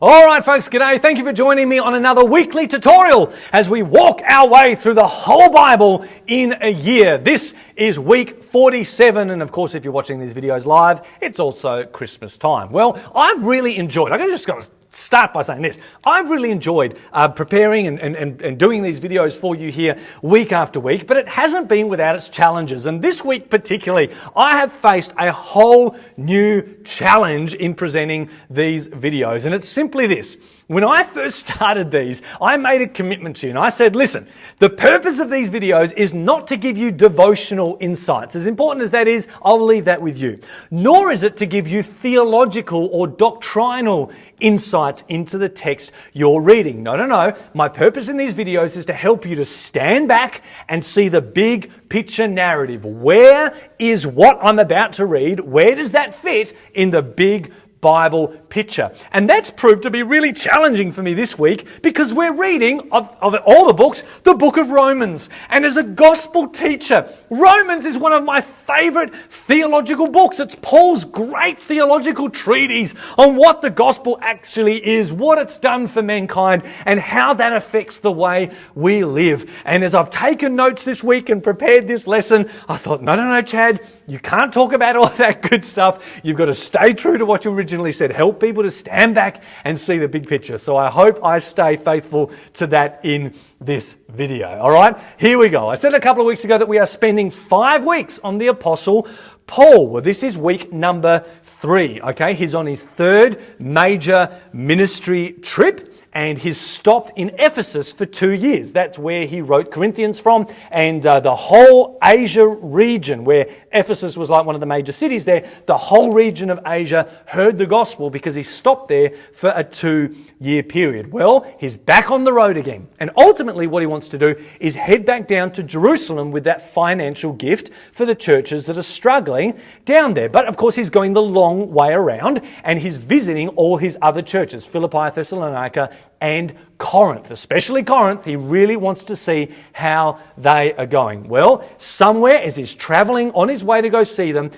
All right, folks, g'day. Thank you for joining me on another weekly tutorial as we walk our way through the whole Bible in a year. This is week 47, and of course, if you're watching these videos live, it's also Christmas time. Well, I've really enjoyed, I've just got to start by saying this. I've really enjoyed preparing and doing these videos for you here week after week, but it hasn't been without its challenges. And this week particularly, I have faced a whole new challenge in presenting these videos. And it's simply this. When I first started these, I made a commitment to you and I said, listen, the purpose of these videos is not to give you devotional insights. As important as that is, I'll leave that with you. Nor is it to give you theological or doctrinal insights into the text you're reading. No. My purpose in these videos is to help you to stand back and see the big picture narrative. Where is what I'm about to read? Where does that fit in the big Bible picture? And that's proved to be really challenging for me this week because we're reading, of all the books, the book of Romans. And as a gospel teacher, Romans is one of my favorite theological books. It's Paul's great theological treatise on what the gospel actually is, what it's done for mankind, and how that affects the way we live. And as I've taken notes this week and prepared this lesson, I thought, no, Chad, you can't talk about all that good stuff. You've got to stay true to what you originally said. Help people to stand back and see the big picture. So I hope I stay faithful to that in this video. All right, here we go. I said a couple of weeks ago that we are spending 5 weeks on the Apostle Paul. Well, this is week number 3. Okay, he's on his 3rd major ministry trip. And he's stopped in Ephesus for 2 years. That's where he wrote Corinthians from. And the whole Asia region, where Ephesus was like one of the major cities there, the whole region of Asia heard the gospel because he stopped there for a 2-year period. Well, he's back on the road again. And ultimately what he wants to do is head back down to Jerusalem with that financial gift for the churches that are struggling down there. But of course he's going the long way around and he's visiting all his other churches, Philippi, Thessalonica, and Corinth, especially Corinth. He really wants to see how they are going. Well, somewhere as he's traveling on his way to go see them,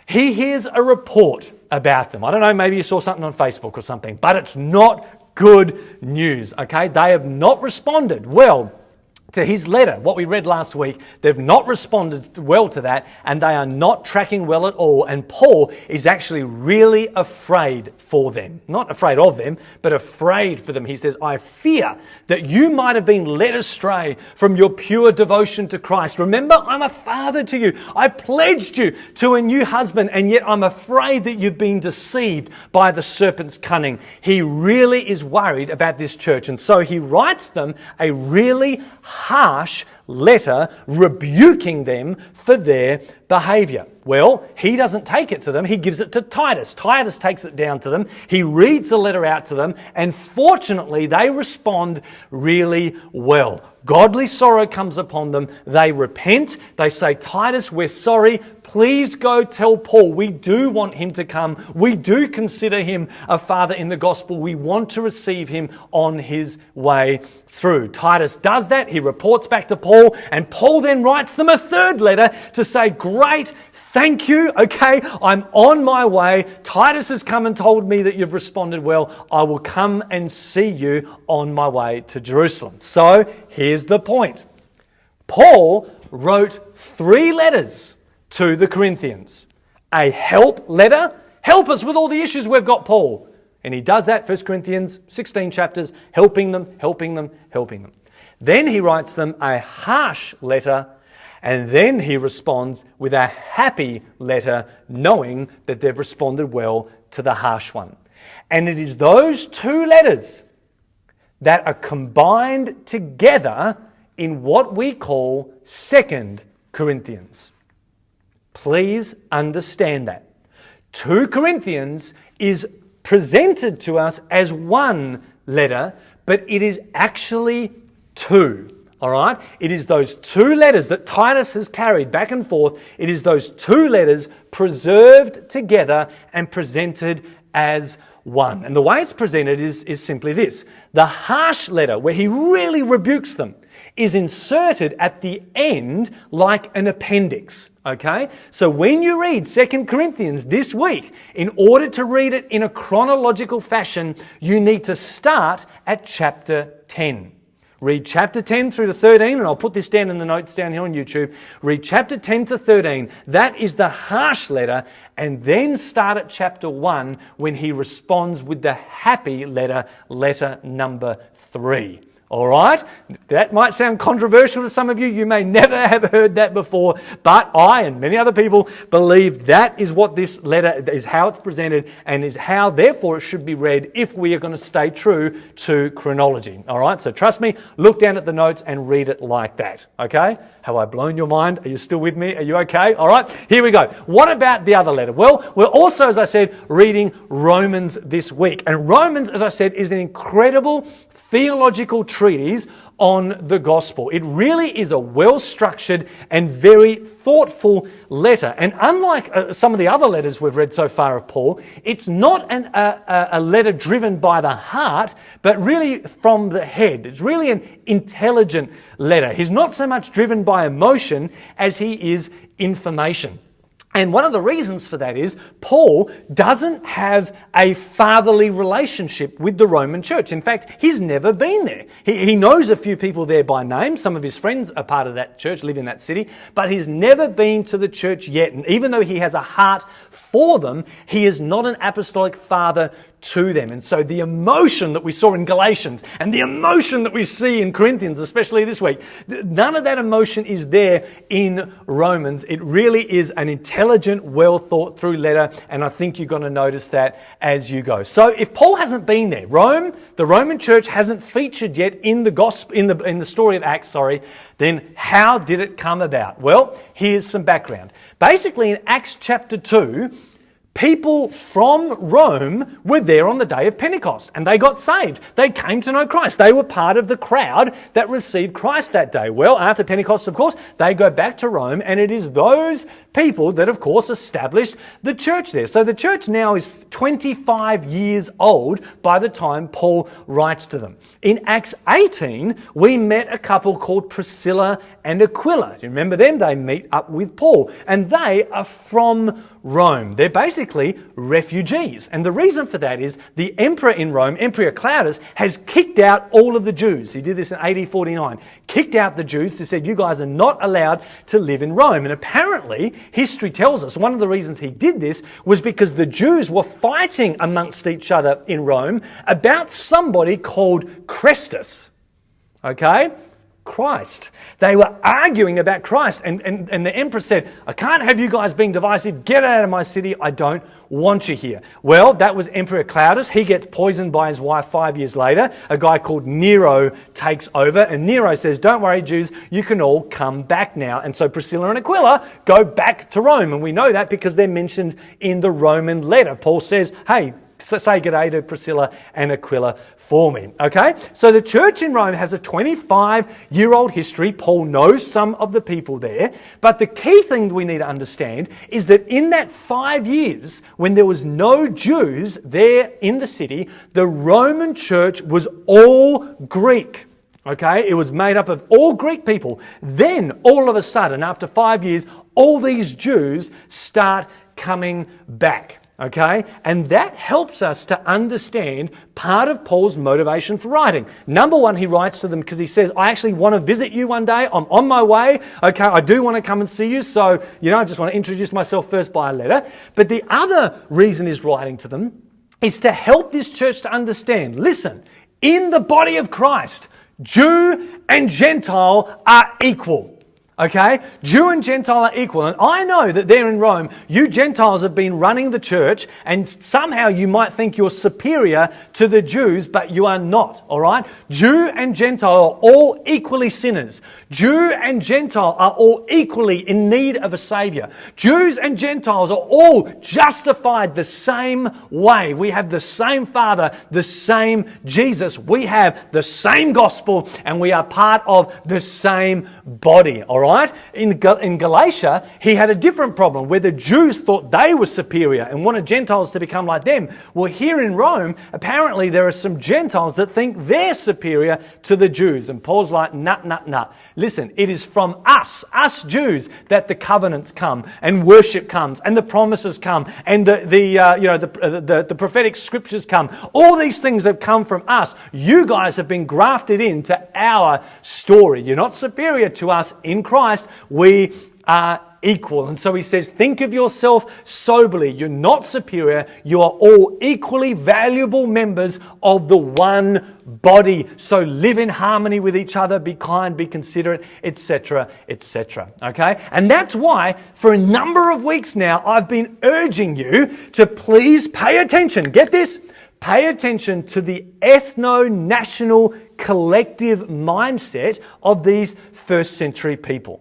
he hears a report about them. I don't know, maybe you saw something on Facebook or something, but it's not good news, okay? They have not responded well to his letter, what we read last week. They've not responded well to that, and they are not tracking well at all. And Paul is actually really afraid for them. Not afraid of them, but afraid for them. He says, I fear that you might have been led astray from your pure devotion to Christ. Remember, I'm a father to you. I pledged you to a new husband, and yet I'm afraid that you've been deceived by the serpent's cunning. He really is worried about this church, and so he writes them a really harsh letter rebuking them for their behavior. Well, he doesn't take it to them. He gives it to Titus. Titus takes it down to them. He reads the letter out to them, and fortunately, they respond really well. Godly sorrow comes upon them. They repent. They say, Titus, we're sorry. Please go tell Paul. We do want him to come. We do consider him a father in the gospel. We want to receive him on his way through. Titus does that. He reports back to Paul, and Paul then writes them a 3rd letter to say, great, thank you. Okay, I'm on my way. Titus has come and told me that you've responded well. I will come and see you on my way to Jerusalem. So here's the point. Paul wrote 3 letters to the Corinthians. A help letter. Help us with all the issues we've got, Paul. And he does that, 1 Corinthians, 16 chapters, helping them. Then he writes them a harsh letter, and then he responds with a happy letter, knowing that they've responded well to the harsh one. And it is those 2 letters that are combined together in what we call 2 Corinthians. Please understand that. 2 Corinthians is presented to us as one letter, but it is actually 2. All right? It is those 2 letters that Titus has carried back and forth. It is those 2 letters preserved together and presented as 1. And the way it's presented is simply this. The harsh letter, where he really rebukes them, is inserted at the end like an appendix. Okay? So when you read 2 Corinthians this week, in order to read it in a chronological fashion, you need to start at chapter 10. Read chapter 10 through to 13, and I'll put this down in the notes down here on YouTube. Read chapter 10 to 13. That is the harsh letter, and then start at chapter 1 when he responds with the happy letter, letter number 3. All right? That might sound controversial to some of you. You may never have heard that before, but I and many other people believe that is what this letter is, how it's presented, and is how, therefore, it should be read if we are going to stay true to chronology. All right? So trust me, look down at the notes and read it like that. Okay? Have I blown your mind? Are you still with me? Are you okay? All right? Here we go. What about the other letter? Well, we're also, as I said, reading Romans this week. And Romans, as I said, is an incredible theological treatise on the gospel. It really is a well-structured and very thoughtful letter. And unlike some of the other letters we've read so far of Paul, it's not a letter driven by the heart, but really from the head. It's really an intelligent letter. He's not so much driven by emotion as he is information. And one of the reasons for that is Paul doesn't have a fatherly relationship with the Roman church. In fact, he's never been there. He knows a few people there by name. Some of his friends are part of that church, live in that city, but he's never been to the church yet. And even though he has a heart for them, he is not an apostolic father to them. And so the emotion that we saw in Galatians and the emotion that we see in Corinthians, especially this week, none of that emotion is there in Romans. It really is an intelligent, well thought through letter, and I think you're going to notice that as you go. So if Paul hasn't been there, the Roman church hasn't featured yet in the gospel, in the story of Acts, then how did it come about? Well, here's some background. Basically, in Acts chapter 2, people from Rome were there on the day of Pentecost, and they got saved. They came to know Christ. They were part of the crowd that received Christ that day. Well, after Pentecost, of course, they go back to Rome, and it is those people that, of course, established the church there. So the church now is 25 years old by the time Paul writes to them. In Acts 18, we met a couple called Priscilla and Aquila. Do you remember them? They meet up with Paul, and they are from Rome. They're basically refugees. And the reason for that is the emperor in Rome, Emperor Claudius, has kicked out all of the Jews. He did this in AD 49. Kicked out the Jews. He said, you guys are not allowed to live in Rome. And apparently, history tells us one of the reasons he did this was because the Jews were fighting amongst each other in Rome about somebody called Christus. Okay? Christ. They were arguing about Christ, and the emperor said, I can't have you guys being divisive. Get out of my city. I don't want you here. Well, that was Emperor Claudius. He gets poisoned by his wife 5 years later. A guy called Nero takes over, and Nero says, don't worry, Jews, you can all come back now. And so Priscilla and Aquila go back to Rome, and we know that because they're mentioned in the Roman letter. Paul says, hey, say g'day to Priscilla and Aquila for me. Okay? So the church in Rome has a 25-year-old history. Paul knows some of the people there. But the key thing we need to understand is that in that 5 years, when there was no Jews there in the city, the Roman church was all Greek. Okay? It was made up of all Greek people. Then, all of a sudden, after 5 years, all these Jews start coming back. Okay? And that helps us to understand part of Paul's motivation for writing. Number one, he writes to them because he says, I actually want to visit you one day. I'm on my way. Okay, I do want to come and see you. So, I just want to introduce myself first by a letter. But the other reason he's writing to them is to help this church to understand, listen, in the body of Christ, Jew and Gentile are equal. Okay? Jew and Gentile are equal. And I know that there in Rome, you Gentiles have been running the church, and somehow you might think you're superior to the Jews, but you are not. All right? Jew and Gentile are all equally sinners. Jew and Gentile are all equally in need of a Savior. Jews and Gentiles are all justified the same way. We have the same Father, the same Jesus. We have the same gospel, and we are part of the same body. All right? In Galatia, he had a different problem where the Jews thought they were superior and wanted Gentiles to become like them. Well, here in Rome, apparently there are some Gentiles that think they're superior to the Jews. And Paul's like, nah. Listen, it is from us Jews, that the covenants come and worship comes and the promises come and the prophetic scriptures come. All these things have come from us. You guys have been grafted into our story. You're not superior to us in Christ. We are equal. And so he says, think of yourself soberly. You're not superior. You are all equally valuable members of the one body. So live in harmony with each other, be kind, be considerate, etc., etc. Okay? And that's why for a number of weeks now, I've been urging you to please pay attention. Get this? Pay attention to the ethno-national collective mindset of these first century people.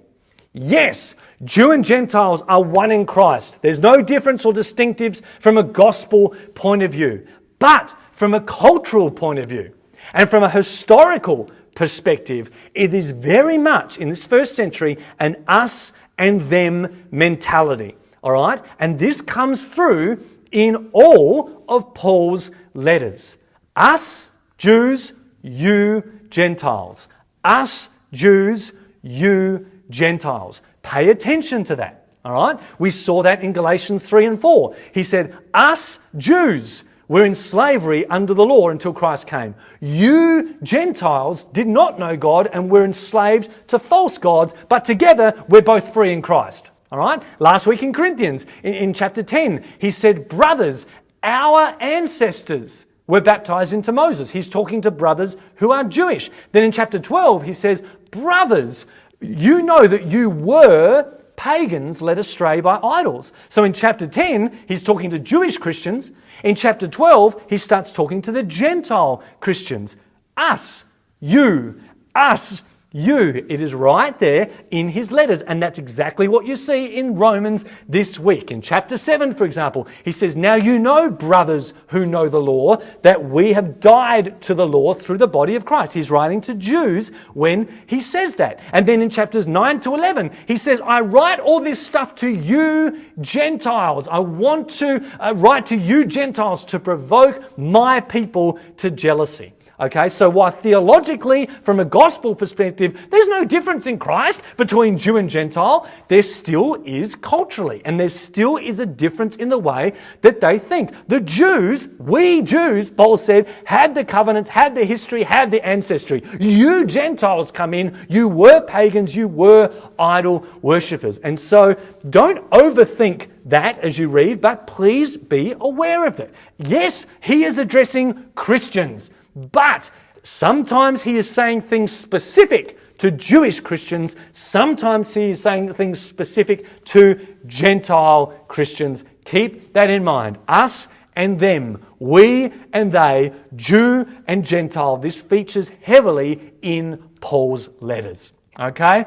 Yes, Jew and Gentiles are one in Christ. There's no difference or distinctives from a gospel point of view. But from a cultural point of view and from a historical perspective, it is very much, in this first century, an us and them mentality. All right? And this comes through in all of Paul's letters. Us, Jews, you, Gentiles. Us, Jews, you, Gentiles. Pay attention to that. All right? We saw that in Galatians 3 and 4. He said, us, Jews, were in slavery under the law until Christ came. You, Gentiles, did not know God and were enslaved to false gods, but together we're both free in Christ. All right? Last week in Corinthians, in chapter 10, he said, brothers, our ancestors were baptized into Moses. He's talking to brothers who are Jewish. Then in chapter 12, he says, brothers, you know that you were pagans led astray by idols. So in chapter 10, he's talking to Jewish Christians. In chapter 12, he starts talking to the Gentile Christians. Us, you, us, you. It is right there in his letters. And that's exactly what you see in Romans this week. In chapter 7, for example, he says, now you know, brothers who know the law, that we have died to the law through the body of Christ. He's writing to Jews when he says that. And then in chapters 9 to 11, he says, I write all this stuff to you Gentiles. I want to write to you Gentiles to provoke my people to jealousy. Okay, so while theologically, from a gospel perspective, there's no difference in Christ between Jew and Gentile, there still is culturally, and there still is a difference in the way that they think. The Jews, we Jews, Paul said, had the covenants, had the history, had the ancestry. You Gentiles come in, you were pagans, you were idol worshippers. And so don't overthink that as you read, but please be aware of it. Yes, he is addressing Christians. But sometimes he is saying things specific to Jewish Christians. Sometimes he is saying things specific to Gentile Christians. Keep that in mind. Us and them, we and they, Jew and Gentile. This features heavily in Paul's letters. Okay?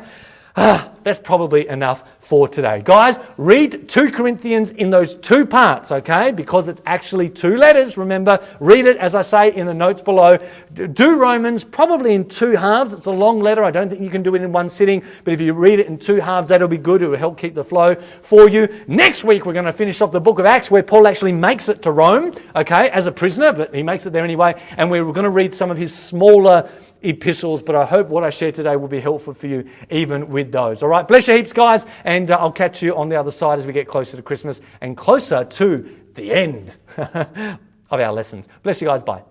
That's probably enough for today. Guys, read 2 Corinthians in those two parts, okay? Because it's actually two letters, remember. Read it, as I say, in the notes below. Do Romans probably in two halves. It's a long letter. I don't think you can do it in one sitting. But if you read it in two halves, that'll be good. It will help keep the flow for you. Next week, we're going to finish off the book of Acts where Paul actually makes it to Rome, okay, as a prisoner. But he makes it there anyway. And we're going to read some of his smaller epistles, but I hope what I shared today will be helpful for you even with those. All right, bless you heaps, guys, and I'll catch you on the other side as we get closer to Christmas and closer to the end of our lessons. Bless you guys, bye.